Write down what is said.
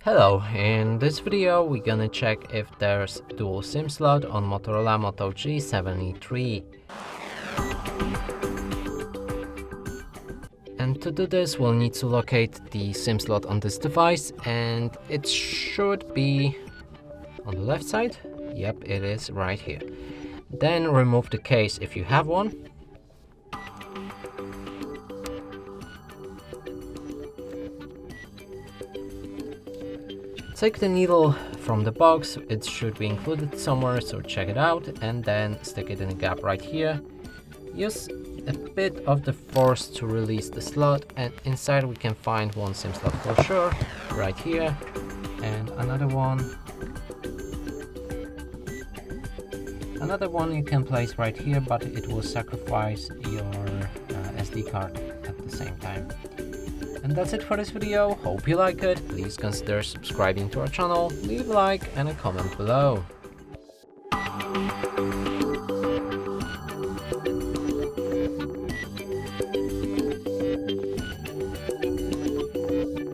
Hello, in this video we're gonna check if there's dual SIM slot on Motorola Moto G73. And to do this we'll need to locate the SIM slot on this device, and it should be on the left side. Yep, it is right here. Then remove the case if you have one. Take the needle from the box, it should be included somewhere, so check it out, and then stick it in a gap right here. Use a bit of the force to release the slot, and inside we can find one SIM slot for sure, right here, and another one. Another one you can place right here, but it will sacrifice your SD card at the same time. And that's it for this video. Hope you like it. Please consider subscribing to our channel, leave a like and a comment below.